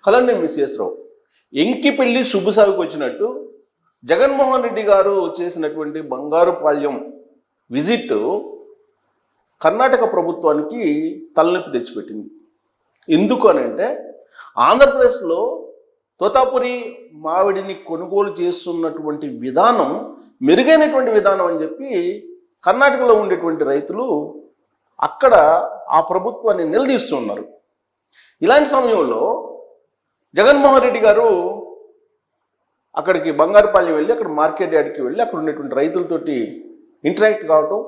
Hello, నేను మిస్ఎస్ రావు. ఎంకి పెళ్లి శుభసాగుకు వచ్చినట్టు జగన్మోహన్ రెడ్డి గారు చేసినటువంటి బంగారుపాళ్యం విజిట్ కర్ణాటక ప్రభుత్వానికి తలనొప్పి తెచ్చిపెట్టింది. ఎందుకు అని అంటే, ఆంధ్రప్రదేశ్లో తోతాపురి మామిడిని కొనుగోలు చేస్తున్నటువంటి విధానం మెరుగైనటువంటి విధానం అని చెప్పి కర్ణాటకలో ఉండేటువంటి రైతులు అక్కడ ఆ ప్రభుత్వాన్ని నిలదీస్తున్నారు. ఇలాంటి సమయంలో జగన్మోహన్ రెడ్డి గారు అక్కడికి బంగారుపాళ్యం వెళ్ళి అక్కడ మార్కెట్ యార్డ్కి వెళ్ళి అక్కడ ఉండేటువంటి రైతులతోటి ఇంటరాక్ట్ కావటం,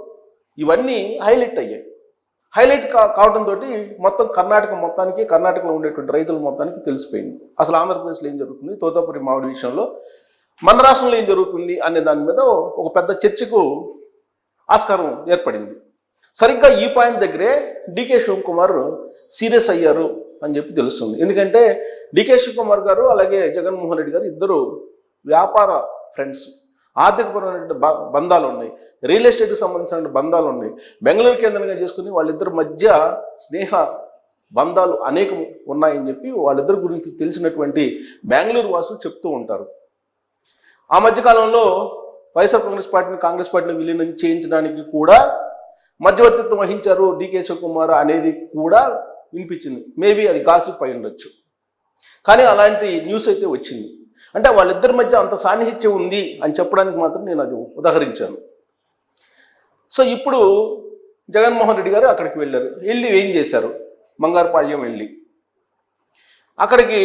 ఇవన్నీ హైలైట్ అయ్యాయి. హైలైట్ కావడంతో మొత్తం కర్ణాటకలో ఉండేటువంటి రైతుల మొత్తానికి తెలిసిపోయింది అసలు ఆంధ్రప్రదేశ్లో ఏం జరుగుతుంది, తోతాపురి మామిడి విషయంలో మన రాష్ట్రంలో ఏం జరుగుతుంది అనే దాని మీద ఒక పెద్ద చర్చకు ఆస్కారం ఏర్పడింది. సరిగ్గా ఈ పాయింట్ దగ్గరే డికే శివకుమార్ సీరియస్ అయ్యారు అని చెప్పి తెలుస్తుంది. ఎందుకంటే డికే శివకుమార్ గారు అలాగే జగన్మోహన్ రెడ్డి గారు ఇద్దరు వ్యాపార ఫ్రెండ్స్, ఆర్థికపరమైన బంధాలు ఉన్నాయి, రియల్ ఎస్టేట్కి సంబంధించిన బంధాలు ఉన్నాయి. బెంగళూరు కేంద్రంగా చేసుకుని వాళ్ళిద్దరి మధ్య స్నేహ బంధాలు అనేకం ఉన్నాయని చెప్పి వాళ్ళిద్దరి గురించి తెలిసినటువంటి బెంగళూరు వాసులు చెప్తూ ఉంటారు. ఆ మధ్యకాలంలో వైఎస్ఆర్ కాంగ్రెస్ పార్టీని విలీనం చేయించడానికి కూడా మధ్యవర్తిత్వం వహించారు డికే శివకుమార్ అనేది కూడా వినిపించింది. మేబీ అది గాసిప్ అయి ఉండొచ్చు, కానీ అలాంటి న్యూస్ అయితే వచ్చింది. అంటే వాళ్ళిద్దరి మధ్య అంత సాన్నిహిత్యం ఉంది అని చెప్పడానికి మాత్రం నేను అది ఉదాహరించాను. సో ఇప్పుడు జగన్మోహన్ రెడ్డి గారు అక్కడికి వెళ్ళి ఏం చేశారు, బంగారుపాళ్యం వెళ్ళి అక్కడికి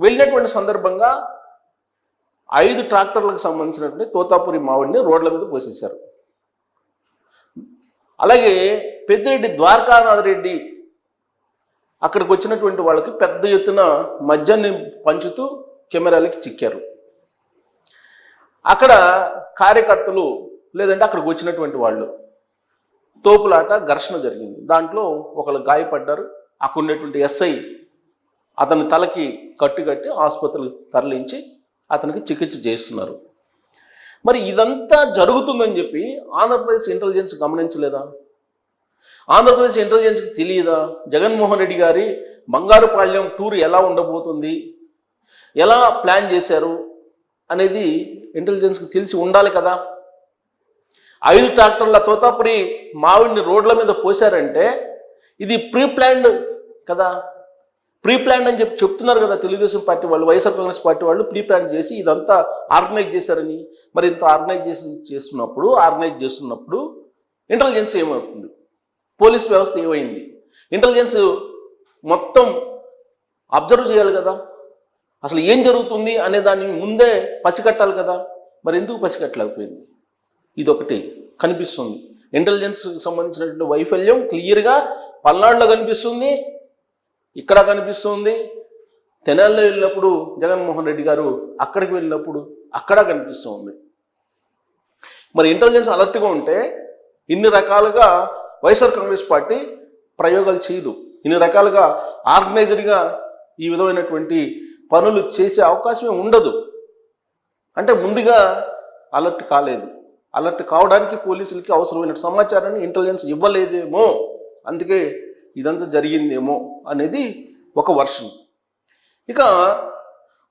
వెళ్ళినటువంటి సందర్భంగా 5 ట్రాక్టర్లకు సంబంధించినటువంటి తోతాపురి మామిడిని రోడ్ల మీద పోసేశారు. అలాగే పెద్దిరెడ్డి ద్వారకానాథ్ రెడ్డి అక్కడికి వచ్చినటువంటి వాళ్ళకి పెద్ద ఎత్తున మద్యాన్ని పంచుతూ కెమెరాలకి చిక్కారు. అక్కడ కార్యకర్తలు లేదంటే అక్కడికి వచ్చినటువంటి వాళ్ళు తోపులాట ఘర్షణ జరిగింది. దాంట్లో ఒకళ్ళు గాయపడ్డారు. అక్కడ ఉండేటువంటి ఎస్ఐ అతని తలకి కట్టి ఆసుపత్రికి తరలించి అతనికి చికిత్స చేస్తున్నారు. మరి ఇదంతా జరుగుతుందని చెప్పి ఆంధ్రప్రదేశ్ ఇంటెలిజెన్స్ గమనించలేదా? ఆంధ్రప్రదేశ్ ఇంటెలిజెన్స్కి తెలియదా జగన్మోహన్ రెడ్డి గారి బంగారుపాళ్యం టూర్ ఎలా ఉండబోతుంది, ఎలా ప్లాన్ చేశారు అనేది ఇంటెలిజెన్స్కి తెలిసి ఉండాలి కదా. 5 ట్రాక్టర్ల తోతాపురి మామిడిని రోడ్ల మీద పోశారంటే ఇది ప్రీ ప్లాన్డ్ కదా. ప్రీ ప్లాన్ అని చెప్తున్నారు కదా తెలుగుదేశం పార్టీ వాళ్ళు, వైఎస్ఆర్ కాంగ్రెస్ పార్టీ వాళ్ళు ప్రీ ప్లాన్ చేసి ఇదంతా ఆర్గనైజ్ చేశారని. మరి ఇంత ఆర్గనైజ్ చేస్తున్నప్పుడు ఇంటెలిజెన్స్ ఏమవుతుంది, పోలీస్ వ్యవస్థ ఏమైంది, ఇంటెలిజెన్స్ మొత్తం అబ్జర్వ్ చేయాలి కదా. అసలు ఏం జరుగుతుంది అనే దాన్ని ముందే పసిగట్టాలి కదా. మరి ఎందుకు పసిగట్టలేకపోయింది? ఇదొకటి కనిపిస్తుంది. ఇంటెలిజెన్స్కి సంబంధించినటువంటి వైఫల్యం క్లియర్గా పల్నాడులో కనిపిస్తుంది, ఇక్కడ కనిపిస్తుంది. తెనాలిలో వెళ్ళినప్పుడు జగన్మోహన్ రెడ్డి గారు అక్కడికి వెళ్ళినప్పుడు అక్కడ కనిపిస్తుంది. మరి ఇంటెలిజెన్స్ అలర్ట్గా ఉంటే ఇన్ని రకాలుగా వైఎస్ఆర్ కాంగ్రెస్ పార్టీ ప్రయోగాలు చేయదు, ఇన్ని రకాలుగా ఆర్గనైజ్డ్గా ఈ విధమైనటువంటి పనులు చేసే అవకాశమే ఉండదు. అంటే ముందుగా అలర్ట్ కాలేదు. అలర్ట్ కావడానికి పోలీసులకి అవసరమైన సమాచారాన్ని ఇంటెలిజెన్స్ ఇవ్వలేదేమో, అందుకే ఇదంతా జరిగిందేమో అనేది ఒక వర్షన్. ఇక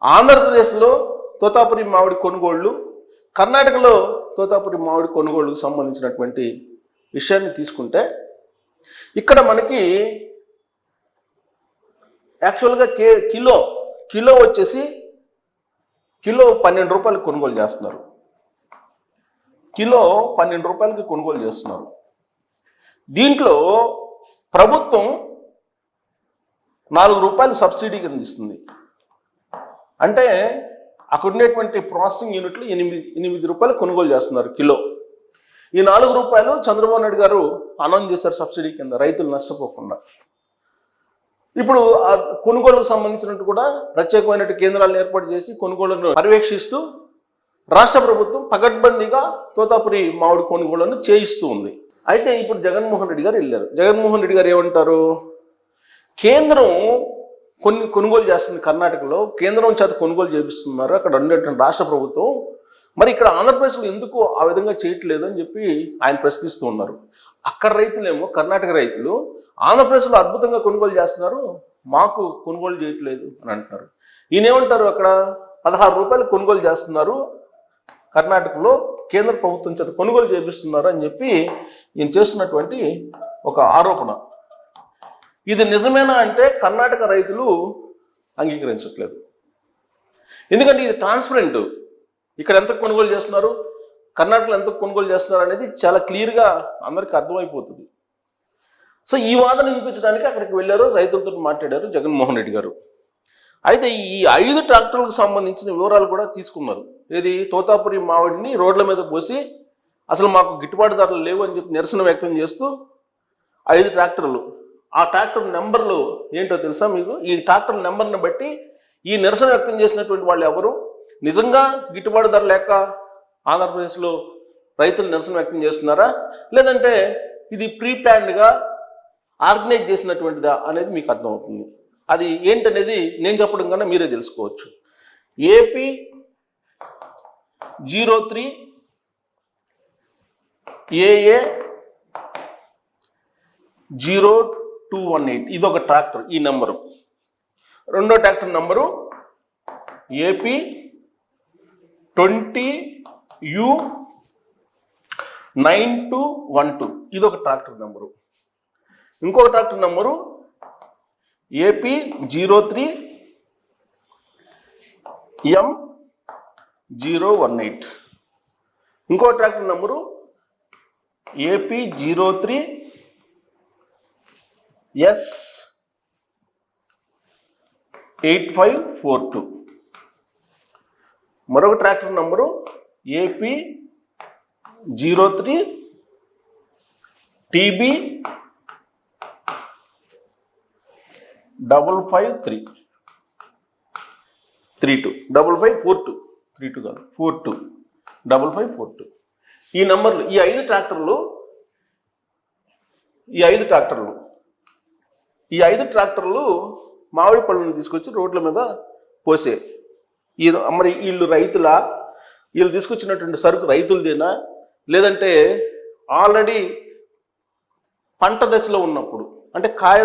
ఆంధ్రప్రదేశ్లో తోతాపురి మామిడి కొనుగోళ్లు, కర్ణాటకలో తోతాపురి మామిడి కొనుగోళ్లకు సంబంధించినటువంటి విషయాన్ని తీసుకుంటే ఇక్కడ మనకి యాక్చువల్గా కిలో వచ్చేసి కిలో 12 రూపాయలకు కొనుగోలు చేస్తున్నారు. కిలో 12 రూపాయలకి కొనుగోలు చేస్తున్నారు. దీంట్లో ప్రభుత్వం 4 రూపాయలు సబ్సిడీ కింద ఇస్తుంది. అంటే అక్కడ ఉండేటువంటి ప్రాసెసింగ్ యూనిట్లు 8 రూపాయలు కొనుగోలు చేస్తున్నారు కిలో. ఈ 4 రూపాయలు చంద్రబాబు నాయుడు గారు అనౌన్స్ చేశారు సబ్సిడీ కింద, రైతులు నష్టపోకుండా. ఇప్పుడు ఆ కొనుగోలుకు సంబంధించినట్టు కూడా ప్రత్యేకమైన కేంద్రాలను ఏర్పాటు చేసి కొనుగోళ్లను పర్యవేక్షిస్తూ రాష్ట్ర ప్రభుత్వం పకడ్బందీగా తోతాపురి మామిడి కొనుగోళ్లను చేయిస్తూ ఉంది. అయితే ఇప్పుడు జగన్మోహన్ రెడ్డి గారు వెళ్ళారు. జగన్మోహన్ రెడ్డి గారు ఏమంటారు, కేంద్రం కొనుగోలు చేస్తుంది, కర్ణాటకలో కేంద్రం చేత కొనుగోలు చేపిస్తున్నారు అక్కడ ఉండేటువంటి రాష్ట్ర ప్రభుత్వం, మరి ఇక్కడ ఆంధ్రప్రదేశ్లో ఎందుకు ఆ విధంగా చేయట్లేదు అని చెప్పి ఆయన ప్రశ్నిస్తూ ఉన్నారు. అక్కడ రైతులేమో, కర్ణాటక రైతులు ఆంధ్రప్రదేశ్లో అద్భుతంగా కొనుగోలు చేస్తున్నారు, మాకు కొనుగోలు చేయట్లేదు అని అంటున్నారు. ఈయనేమంటారు, అక్కడ 16 రూపాయలు కొనుగోలు చేస్తున్నారు, కర్ణాటకలో కేంద్ర ప్రభుత్వం చేత కొనుగోలు చేపిస్తున్నారు అని చెప్పి ఈయన చేస్తున్నటువంటి ఒక ఆరోపణ. ఇది నిజమేనా అంటే కర్ణాటక రైతులు అంగీకరించట్లేదు. ఎందుకంటే ఇది ట్రాన్స్పరెంట్. ఇక్కడ ఎంత కొనుగోలు చేస్తున్నారు, కర్ణాటకలో ఎంత కొనుగోలు చేస్తున్నారు అనేది చాలా క్లియర్గా అందరికీ అర్థమైపోతుంది. సో ఈ వాదన వినిపించడానికి అక్కడికి వెళ్ళారు, రైతులతో మాట్లాడారు జగన్మోహన్ రెడ్డి గారు. అయితే ఈ 5 ట్రాక్టర్లకు సంబంధించిన వివరాలు కూడా తీసుకున్నారు. ఏది, తోతాపురి మామిడిని రోడ్ల మీద పోసి అసలు మాకు గిట్టుబాటు ధరలు లేవు అని చెప్పి నిరసన వ్యక్తం చేస్తూ 5 ట్రాక్టర్లు, ఆ ట్రాక్టర్ నెంబర్లు ఏంటో తెలుసా మీకు? ఈ ట్రాక్టర్ నెంబర్ని బట్టి ఈ నిరసన వ్యక్తం చేసినటువంటి వాళ్ళు ఎవరు, నిజంగా గిట్టుబాటు ధర లేక ఆంధ్రప్రదేశ్లో రైతులు నిరసన వ్యక్తం చేస్తున్నారా, లేదంటే ఇది ప్రీ ప్లాన్డ్గా ఆర్గనైజ్ చేసినటువంటిదా అనేది మీకు అర్థమవుతుంది. అది ఏంటనేది నేను చెప్పడం కన్నా మీరే తెలుసుకోవచ్చు. ఏపీ 03 AA 0218 ఇది ఒక ట్రాక్టర్, ఈ నెంబరు. రెండో ట్రాక్టర్ నెంబరు ఏపీ 20U9212 ఇది ఒక ట్రాక్టర్ నెంబరు. ఇంకొక ట్రాక్టర్ నెంబరు ఏపీ 03 M018. ఇంకో ట్రాక్టర్ నెంబరు ఏపీ 03 S8542. మరొక ట్రాక్టర్ నంబరు ఏపీ 03 TB 55332 5542 32 కాదు 42 5542. ఈ నంబర్లు, ఈ 5 ట్రాక్టర్లు మామిడి పళ్ళను తీసుకొచ్చి రోడ్ల మీద పోసే. మరి వీళ్ళు రైతులా, వీళ్ళు తీసుకొచ్చినటువంటి సరుకు రైతులదేనా, లేదంటే ఆల్రెడీ పంట దశలో ఉన్నప్పుడు అంటే కాయ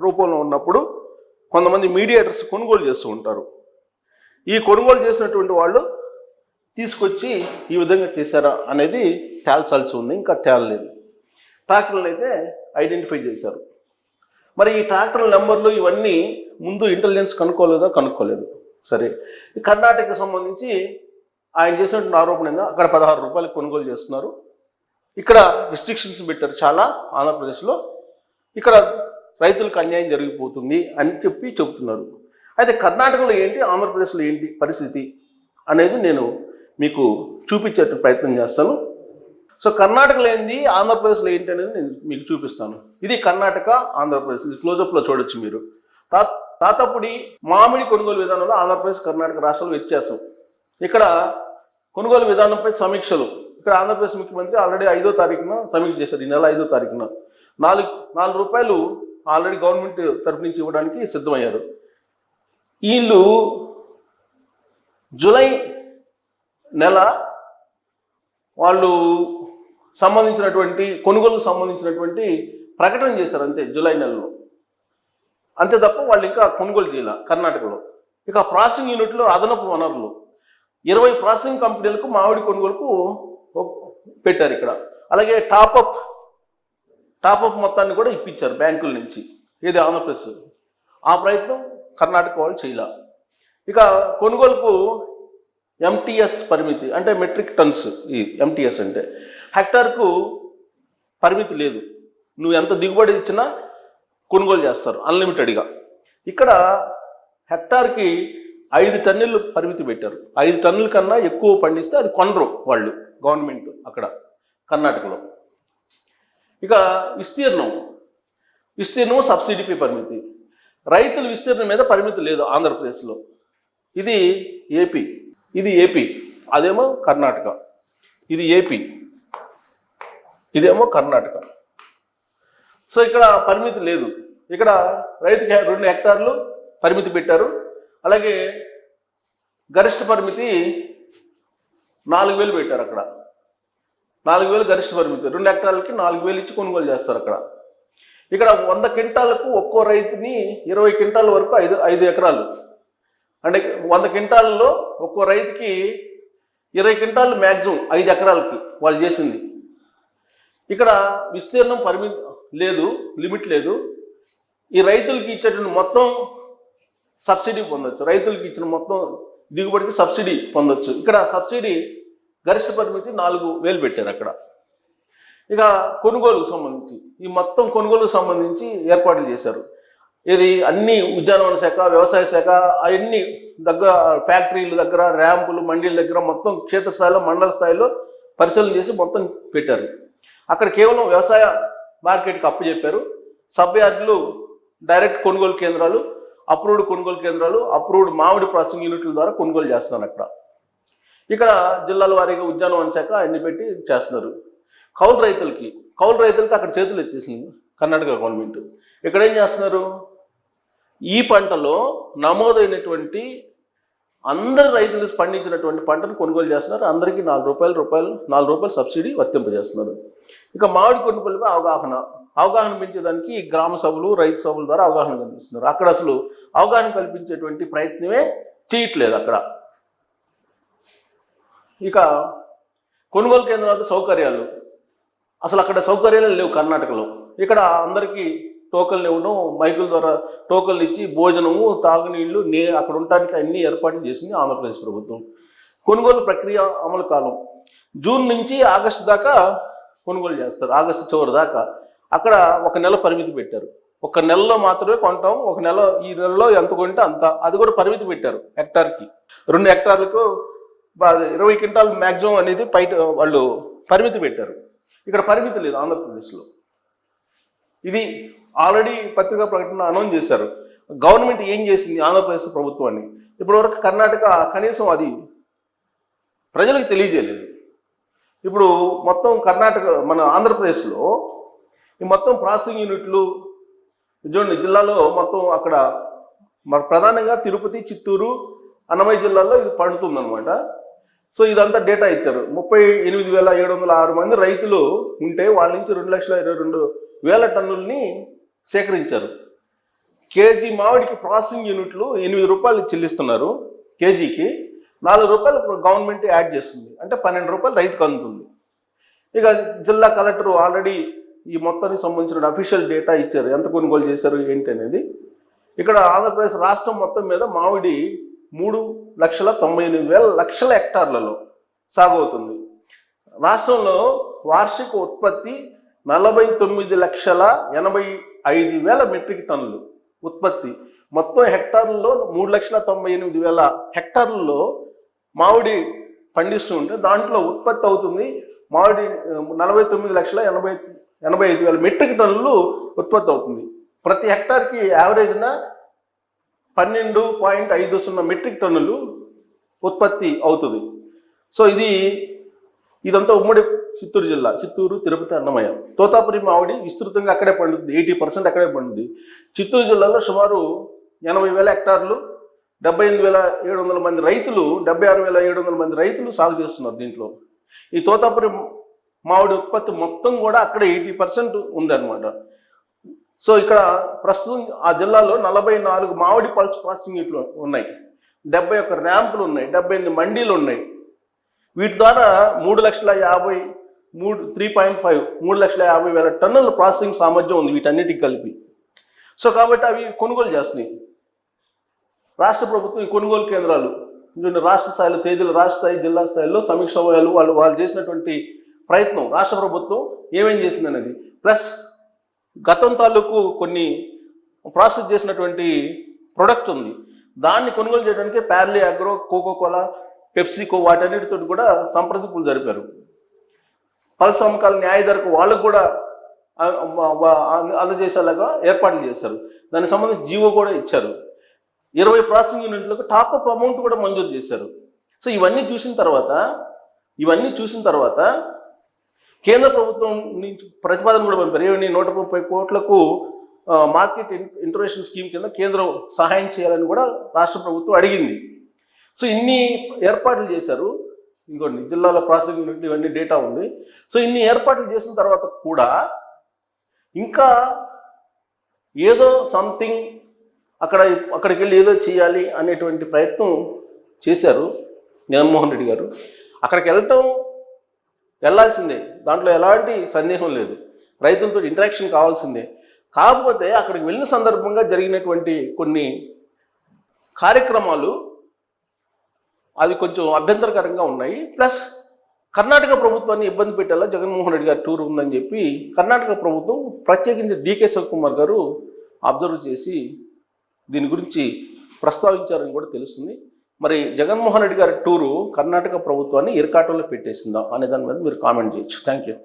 రూపంలో ఉన్నప్పుడు కొంతమంది మీడియేటర్స్ కొనుగోలు చేస్తూ ఉంటారు. ఈ కొనుగోలు చేసినటువంటి వాళ్ళు తీసుకొచ్చి ఈ విధంగా చేశారా అనేది తేల్చాల్సి ఉంది, ఇంకా తేలలేదు. ట్రాక్టర్లను అయితే ఐడెంటిఫై చేశారు. మరి ఈ ట్రాక్టర్ల నెంబర్లు ఇవన్నీ ముందు ఇంటెలిజెన్స్ కనుక్కోలేదు. సరే, ఈ కర్ణాటకకు సంబంధించి ఆయన చేసినటువంటి ఆరోపణ ఏందో, అక్కడ 16 రూపాయలకు కొనుగోలు చేస్తున్నారు, ఇక్కడ రిస్ట్రిక్షన్స్ పెట్టారు చాలా ఆంధ్రప్రదేశ్లో, ఇక్కడ రైతులకు అన్యాయం జరిగిపోతుంది అని చెప్తున్నారు. అయితే కర్ణాటకలో ఏంటి, ఆంధ్రప్రదేశ్లో ఏంటి పరిస్థితి అనేది నేను మీకు చూపించే ప్రయత్నం చేస్తాను. సో కర్ణాటకలో ఏంది, ఆంధ్రప్రదేశ్లో ఏంటి అనేది నేను మీకు చూపిస్తాను. ఇది కర్ణాటక, ఆంధ్రప్రదేశ్. ఇది క్లోజప్లో చూడొచ్చు మీరు. తాతపుడి మామిడి కొనుగోలు విధానంలో ఆంధ్రప్రదేశ్, కర్ణాటక రాష్ట్రాలు వ్యత్యాసం. ఇక్కడ కొనుగోలు విధానంపై సమీక్షలు. ఇక్కడ ఆంధ్రప్రదేశ్ ముఖ్యమంత్రి ఆల్రెడీ 5వ తారీఖున సమీక్ష చేశారు. ఈ నెల 5వ తారీఖున 4 రూపాయలు ఆల్రెడీ గవర్నమెంట్ తరఫు నుంచి ఇవ్వడానికి సిద్ధమయ్యారు. వీళ్ళు జూలై నెల వాళ్ళు కొనుగోలుకు సంబంధించినటువంటి ప్రకటన చేశారు అంతే, జూలై నెలలో. అంతే తప్ప వాళ్ళు ఇంకా కొనుగోలు చేయాల కర్ణాటకలో. ఇక ప్రాసెసింగ్ యూనిట్లో అదనపు వనరులు 20 ప్రాసెసింగ్ కంపెనీలకు మామిడి కొనుగోలుకు పెట్టారు ఇక్కడ. అలాగే టాపప్ మొత్తాన్ని కూడా ఇప్పించారు బ్యాంకుల నుంచి. ఇది ఆంధ్రప్రదేశ్. ఆ ప్రయత్నం కర్ణాటక వాళ్ళు చేయాల. ఇక కొనుగోలుకు MTS పరిమితి అంటే మెట్రిక్ టన్స్. ఈ MTS అంటే హెక్టార్కు పరిమితి లేదు, నువ్వు ఎంత దిగుబడి ఇచ్చినా కొనుగోలు చేస్తారు అన్లిమిటెడ్గా. ఇక్కడ హెక్టార్కి 5 టన్నులు పరిమితి పెట్టారు. 5 టన్నుల కన్నా ఎక్కువ పండిస్తే అది కొనరు వాళ్ళు, గవర్నమెంట్ అక్కడ కర్ణాటకలో. ఇక విస్తీర్ణం సబ్సిడీపై పరిమితి. రైతుల విస్తీర్ణం మీద పరిమితి లేదు ఆంధ్రప్రదేశ్లో. ఇది ఏపీ, అదేమో కర్ణాటక. ఇది ఏపీ, ఇదేమో కర్ణాటక. సో ఇక్కడ పరిమితి లేదు. ఇక్కడ రైతుకి 2 హెక్టార్లు పరిమితి పెట్టారు. అలాగే గరిష్ట పరిమితి 4,000 పెట్టారు అక్కడ. 4,000 గరిష్ట పరిమితి. 2 హెక్టార్లకి 4,000 ఇచ్చి కొనుగోలు చేస్తారు అక్కడ. ఇక్కడ 100 క్వింటాలకు ఒక్కో రైతుని 20 క్వింటాల వరకు 5 ఎకరాలు, అంటే 100 క్వింటాల్లో ఒక్కో రైతుకి 20 క్వింటాలు మ్యాక్సిమం 5 ఎకరాలకి వాళ్ళు చేసింది. ఇక్కడ విస్తీర్ణం పరిమితి లేదు, లిమిట్ లేదు. ఈ రైతులకి ఇచ్చేటువంటి మొత్తం సబ్సిడీ పొందొచ్చు, రైతులకి ఇచ్చిన మొత్తం దిగుబడికి సబ్సిడీ పొందొచ్చు. ఇక్కడ సబ్సిడీ గరిష్ట పరిమితి 4,000 పెట్టారు అక్కడ. ఇక కొనుగోలుకు సంబంధించి ఈ మొత్తం కొనుగోలుకు సంబంధించి ఏర్పాట్లు చేశారు. ఇది అన్ని ఉద్యానవన శాఖ, వ్యవసాయ శాఖ అవన్నీ దగ్గర ఫ్యాక్టరీల దగ్గర, ర్యాంపులు, మండీల దగ్గర మొత్తం క్షేత్రస్థాయిలో, మండల స్థాయిలో పరిశీలన చేసి మొత్తం పెట్టారు. అక్కడ కేవలం వ్యవసాయ మార్కెట్కి అప్పు చెప్పారు. సబ్ యార్డులు, డైరెక్ట్ కొనుగోలు కేంద్రాలు, అప్రూవ్డ్ కొనుగోలు కేంద్రాలు, అప్రూవ్డ్ మామిడి ప్రాసెసింగ్ యూనిట్ల ద్వారా కొనుగోలు చేస్తున్నారు అక్కడ. ఇక్కడ జిల్లాల వారీగా ఉద్యానవన శాఖ అన్ని పెట్టి చేస్తున్నారు. కౌలు రైతులకి అక్కడ చేతులు ఎత్తేసింది కర్ణాటక గవర్నమెంట్. ఇక్కడ ఏం చేస్తున్నారు, ఈ పంటలో నమోదైనటువంటి అందరు రైతులు పండించినటువంటి పంటను కొనుగోలు చేస్తున్నారు. అందరికీ నాలుగు రూపాయలు సబ్సిడీ వర్తింపజేస్తున్నారు. ఇక మామిడి కొనుగోలుపై అవగాహన పెంచేదానికి గ్రామ సభలు, రైతు సభల ద్వారా అవగాహన కల్పిస్తున్నారు. అక్కడ అసలు అవగాహన కల్పించేటువంటి ప్రయత్నమే చేయట్లేదు అక్కడ. ఇక కొనుగోలు కేంద్రాల సౌకర్యాలు, అసలు అక్కడ సౌకర్యాలు లేవు కర్ణాటకలో. ఇక్కడ అందరికీ టోకన్లు ఇవ్వడం, మైకుల ద్వారా టోకన్లు ఇచ్చి భోజనము, తాగునీళ్లు, అక్కడ ఉండటానికి అన్ని ఏర్పాట్లు చేసింది ఆంధ్రప్రదేశ్ ప్రభుత్వం. కొనుగోలు ప్రక్రియ అమలు కాలం జూన్ నుంచి ఆగస్టు దాకా కొనుగోలు చేస్తారు, ఆగస్టు చివరి దాకా. అక్కడ 1 నెల పరిమితి పెట్టారు. 1 నెలలో మాత్రమే కొంటాం, 1 నెల, ఈ నెలలో ఎంత కొంటే అంత. అది కూడా పరిమితి పెట్టారు హెక్టార్కి. 2 హెక్టార్లకు 20 క్వింటాల్ మ్యాక్సిమం అనేది వాళ్ళు పరిమితి పెట్టారు. ఇక్కడ పరిమితి లేదు ఆంధ్రప్రదేశ్లో. ఇది ఆల్రెడీ పత్రికా ప్రకటన అనౌన్స్ చేశారు. గవర్నమెంట్ ఏం చేసింది ఆంధ్రప్రదేశ్ ప్రభుత్వాన్ని, ఇప్పటివరకు కర్ణాటక కనీసం అది ప్రజలకు తెలియజేయలేదు. ఇప్పుడు మొత్తం కర్ణాటక, మన ఆంధ్రప్రదేశ్లో ఈ మొత్తం ప్రాసెసింగ్ యూనిట్లు చూడండి, జిల్లాలో మొత్తం అక్కడ ప్రధానంగా తిరుపతి, చిత్తూరు, అన్నమయ్య జిల్లాల్లో ఇది పండుతుందన్నమాట. సో ఇదంతా డేటా ఇచ్చారు. 38,706 మంది రైతులు ఉంటే వాళ్ళ నుంచి 2,22,000 టన్నుల్ని సేకరించారు. కేజీ మామిడికి ప్రాసెసింగ్ యూనిట్లు 8 రూపాయలు చెల్లిస్తున్నారు. కేజీకి 4 రూపాయలు గవర్నమెంట్ యాడ్ చేస్తుంది, అంటే 12 రూపాయలు రైతుకు అందుతుంది. ఇక జిల్లా కలెక్టర్ ఆల్రెడీ ఈ మొత్తానికి సంబంధించిన అఫీషియల్ డేటా ఇచ్చారు, ఎంత కొనుగోలు చేశారు ఏంటి అనేది. ఇక్కడ ఆంధ్రప్రదేశ్ రాష్ట్రం మొత్తం మీద మామిడి 3,98,000 హెక్టార్లలో సాగు అవుతుంది. రాష్ట్రంలో వార్షిక ఉత్పత్తి 49,85,000 మెట్రిక్ టన్నులు ఉత్పత్తి. మొత్తం హెక్టార్లలో 3,98,000 హెక్టార్లలో మామిడి పండిస్తూ ఉంటే దాంట్లో ఉత్పత్తి అవుతుంది మామిడి 49,85,000 మెట్రిక్ టన్నులు ఉత్పత్తి అవుతుంది. ప్రతి హెక్టార్కి యావరేజ్న 12.50 మెట్రిక్ టన్నులు ఉత్పత్తి అవుతుంది. సో ఇదంతా ఉమ్మడి చిత్తూరు జిల్లా, చిత్తూరు, తిరుపతి, అన్నమయ్య. తోతాపురి మామిడి విస్తృతంగా అక్కడే పండుతుంది, 80% అక్కడే పండుతుంది. చిత్తూరు జిల్లాలో సుమారు 80,000 హెక్టార్లు, 78,700 మంది రైతులు, 76,700 మంది రైతులు సాగు చేస్తున్నారు దీంట్లో. ఈ తోతాపురి మామిడి ఉత్పత్తి మొత్తం కూడా అక్కడ 80% ఉందన్నమాట. సో ఇక్కడ ప్రస్తుతం ఆ జిల్లాలో 44 మామిడి పల్స్ ప్రాసెసింగ్ యూనిట్లు ఉన్నాయి, 71 ర్యాంపులు ఉన్నాయి, 78 మండీలు ఉన్నాయి. వీటి ద్వారా 3,50,000 టన్నుల ప్రాసెసింగ్ సామర్థ్యం ఉంది వీటన్నిటికి కలిపి. సో కాబట్టి అవి కొనుగోలు చేస్తున్నాయి రాష్ట్ర ప్రభుత్వం. ఈ కొనుగోలు కేంద్రాలు రాష్ట్ర స్థాయిలో తేదీలు, రాష్ట్ర స్థాయి, జిల్లా స్థాయిలో సమీక్ష వాళ్ళు చేసినటువంటి ప్రయత్నం రాష్ట్ర ప్రభుత్వం ఏమేం చేసింది అనేది, ప్లస్ గతం తాలూకు కొన్ని ప్రాసెస్ చేసినటువంటి ప్రొడక్ట్ ఉంది, దాన్ని కొనుగోలు చేయడానికి ప్యార్లీ అగ్రో, కోకోకోలా, పెప్సికో వాటన్నిటితో కూడా సంప్రదింపులు జరిపారు. పల్స్ అమ్మకాల న్యాయ ధరకు వాళ్ళకు కూడా అందజేసేలాగా ఏర్పాట్లు చేశారు. దానికి సంబంధించి జీవో కూడా ఇచ్చారు. 20 ప్రాసెసింగ్ యూనిట్లకు టాప్అప్ అమౌంట్ కూడా మంజూరు చేశారు. సో ఇవన్నీ చూసిన తర్వాత కేంద్ర ప్రభుత్వం నుంచి ప్రతిపాదన కూడా పంపారు. 130 కోట్లకు మార్కెట్ ఇంటర్వెన్షన్ స్కీమ్ కింద కేంద్రం సహాయం చేయాలని కూడా రాష్ట్ర ప్రభుత్వం అడిగింది. సో ఇన్ని ఏర్పాట్లు చేశారు. ఇంకోండి జిల్లాల ప్రాసెసింగ్ యూనిట్లు ఇవన్నీ డేటా ఉంది. సో ఇన్ని ఏర్పాట్లు చేసిన తర్వాత కూడా ఇంకా ఏదో సంథింగ్ అక్కడికి వెళ్ళి ఏదో చేయాలి అనేటువంటి ప్రయత్నం చేశారు జగన్మోహన్ రెడ్డి గారు. అక్కడికి వెళ్ళాల్సిందే, దాంట్లో ఎలాంటి సందేహం లేదు. రైతులతో ఇంటరాక్షన్ కావాల్సిందే. కాకపోతే అక్కడికి వెళ్ళిన సందర్భంగా జరిగినటువంటి కొన్ని కార్యక్రమాలు అవి కొంచెం అభ్యంతరకరంగా ఉన్నాయి. ప్లస్ కర్ణాటక ప్రభుత్వాన్ని ఇబ్బంది పెట్టేలా జగన్మోహన్ రెడ్డి గారి టూర్ ఉందని చెప్పి కర్ణాటక ప్రభుత్వం ప్రత్యేకించి డికే శివకుమార్ గారు అబ్జర్వ్ చేసి దీని గురించి ప్రస్తావించారని కూడా తెలుస్తుంది. మరి జగన్మోహన్ రెడ్డి గారి టూరు కర్ణాటక ప్రభుత్వాన్ని ఇరకాటంలో పెట్టేసిందా అనే దాని మీద మీరు కామెంట్ చేయొచ్చు. Thank you.